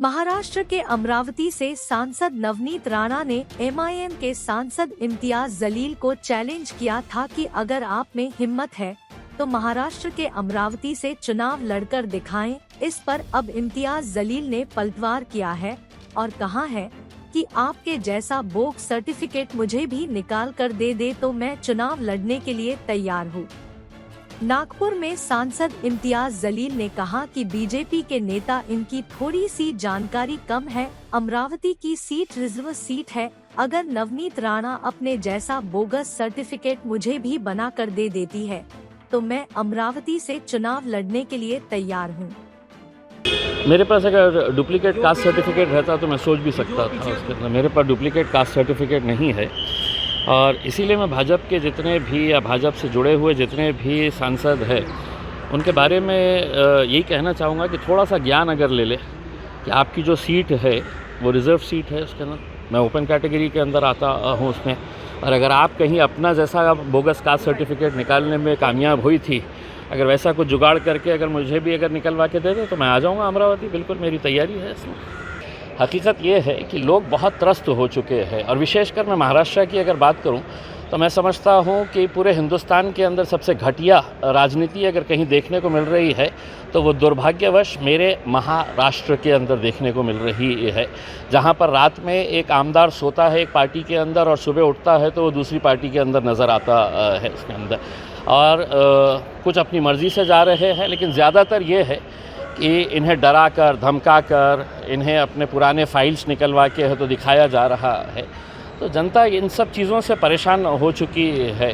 महाराष्ट्र के अमरावती से सांसद नवनीत राणा ने एमआईएम के सांसद इम्तियाज जलील को चैलेंज किया था कि अगर आप में हिम्मत है तो महाराष्ट्र के अमरावती से चुनाव लड़कर दिखाएं। इस पर अब इम्तियाज जलील ने पलटवार किया है और कहा है कि आपके जैसा बोग सर्टिफिकेट मुझे भी निकाल कर दे तो मैं चुनाव लड़ने के लिए तैयार हूँ। नागपुर में सांसद इम्तियाज जलील ने कहा कि बीजेपी के नेता इनकी थोड़ी सी जानकारी कम है। अमरावती की सीट रिजर्व सीट है। अगर नवनीत राणा अपने जैसा बोगस सर्टिफिकेट मुझे भी बना कर दे देती है तो मैं अमरावती से चुनाव लड़ने के लिए तैयार हूँ। मेरे पास अगर डुप्लीकेट कास्ट सर्टिफिकेट रहता तो मैं सोच भी सकता था उसके अंदर। मेरे पास डुप्लीकेट कास्ट सर्टिफिकेट नहीं है और इसीलिए मैं भाजपा के जितने भी या भाजपा से जुड़े हुए जितने भी सांसद हैं उनके बारे में यही कहना चाहूँगा कि थोड़ा सा ज्ञान अगर ले ले कि आपकी जो सीट है वो रिज़र्व सीट है, उसके अंदर मैं ओपन कैटेगरी के अंदर आता हूँ उसमें। और अगर आप कहीं अपना जैसा बोगस कास्ट सर्टिफिकेट निकालने में कामयाब हुई थी, अगर वैसा कुछ जुगाड़ करके अगर मुझे भी अगर निकलवा के दे दे तो मैं आ जाऊँगा अमरावती। बिल्कुल मेरी तैयारी है इसमें। हकीकत ये है कि लोग बहुत त्रस्त हो चुके हैं और विशेषकर मैं महाराष्ट्र की अगर बात करूं तो मैं समझता हूं कि पूरे हिंदुस्तान के अंदर सबसे घटिया राजनीति अगर कहीं देखने को मिल रही है तो वो दुर्भाग्यवश मेरे महाराष्ट्र के अंदर देखने को मिल रही है, जहां पर रात में एक आमदार सोता है एक पार्टी के अंदर और सुबह उठता है तो वो दूसरी पार्टी के अंदर नज़र आता है इसके अंदर। और कुछ अपनी मर्ज़ी से जा रहे हैं, लेकिन ज़्यादातर ये है कि इन्हें डरा कर धमका कर इन्हें अपने पुराने फाइल्स निकलवा के है तो दिखाया जा रहा है। तो जनता इन सब चीज़ों से परेशान हो चुकी है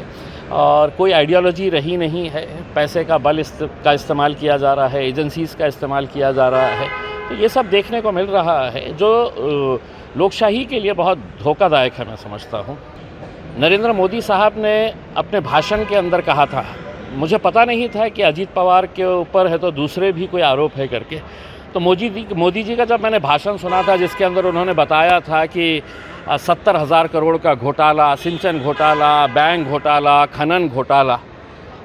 और कोई आइडियोलॉजी रही नहीं है। पैसे का बल का इस्तेमाल किया जा रहा है, एजेंसीज़ का इस्तेमाल किया जा रहा है। तो ये सब देखने को मिल रहा है जो लोकशाही के लिए बहुत धोखादायक है मैं समझता हूँ। नरेंद्र मोदी साहब ने अपने भाषण के अंदर कहा था, मुझे पता नहीं था कि अजीत पवार के ऊपर है तो दूसरे भी कोई आरोप है करके। तो मोदी जी का जब मैंने भाषण सुना था जिसके अंदर उन्होंने बताया था कि 70,000 करोड़ का घोटाला, सिंचन घोटाला, बैंक घोटाला, खनन घोटाला,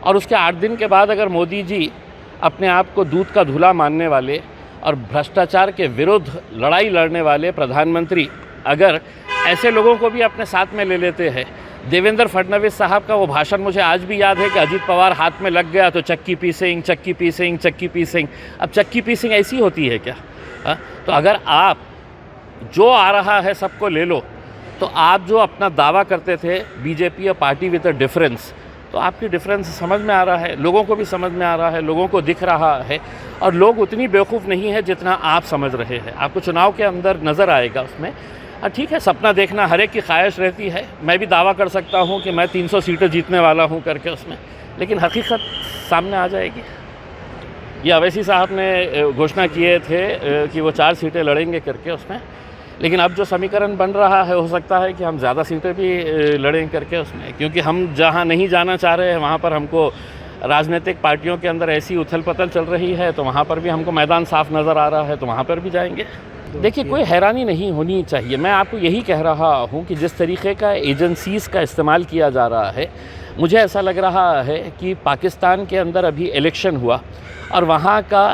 और उसके 8 दिन के बाद अगर मोदी जी अपने आप को दूध का धूला मानने वाले और भ्रष्टाचार के विरुद्ध लड़ाई लड़ने वाले प्रधानमंत्री अगर ऐसे लोगों को भी अपने साथ में ले लेते हैं। देवेंद्र फडणवीस साहब का वो भाषण मुझे आज भी याद है कि अजीत पवार हाथ में लग गया तो चक्की पीसेंगे, चक्की पीसेंगे, चक्की पीसेंगे। अब चक्की पीसिंग ऐसी होती है क्या? तो अगर आप जो आ रहा है सबको ले लो, तो आप जो अपना दावा करते थे बीजेपी या पार्टी विद अ डिफरेंस, तो आपकी डिफरेंस समझ में आ रहा है, लोगों को भी समझ में आ रहा है, लोगों को दिख रहा है। और लोग उतनी बेवकूफ़ नहीं है जितना आप समझ रहे हैं। आपको चुनाव के अंदर नज़र आएगा उसमें। ठीक है, सपना देखना हर एक की ख्वाहिश रहती है। मैं भी दावा कर सकता हूँ कि मैं 300 सीटें जीतने वाला हूँ करके उसमें, लेकिन हकीकत सामने आ जाएगी। ये अवैसी साहब ने घोषणा किए थे कि वो 4 सीटें लड़ेंगे करके उसमें, लेकिन अब जो समीकरण बन रहा है हो सकता है कि हम ज़्यादा सीटें भी लड़ें करके उसमें, क्योंकि हम जहाँ नहीं जाना चाह रहे हैं वहाँ पर हमको राजनीतिक पार्टियों के अंदर ऐसी उथल पुथल चल रही है, तो वहाँ पर भी हमको मैदान साफ नज़र आ रहा है, तो वहाँ पर भी जाएंगे। देखिए, कोई हैरानी नहीं होनी चाहिए। मैं आपको यही कह रहा हूँ कि जिस तरीके का एजेंसीज़ का इस्तेमाल किया जा रहा है, मुझे ऐसा लग रहा है कि पाकिस्तान के अंदर अभी इलेक्शन हुआ और वहाँ का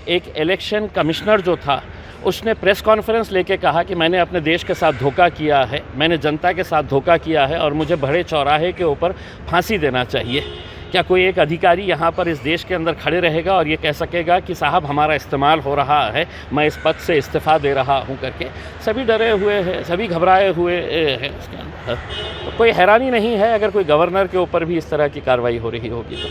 एक इलेक्शन कमिश्नर जो था उसने प्रेस कॉन्फ्रेंस लेके कहा कि मैंने अपने देश के साथ धोखा किया है, मैंने जनता के साथ धोखा किया है और मुझे बड़े चौराहे के ऊपर फांसी देना चाहिए। क्या कोई एक अधिकारी यहाँ पर इस देश के अंदर खड़े रहेगा और ये कह सकेगा कि साहब हमारा इस्तेमाल हो रहा है, मैं इस पद से इस्तीफ़ा दे रहा हूँ करके? सभी डरे हुए हैं, सभी घबराए हुए हैं उसके अंदर। तो कोई हैरानी नहीं है अगर कोई गवर्नर के ऊपर भी इस तरह की कार्रवाई हो रही होगी तो।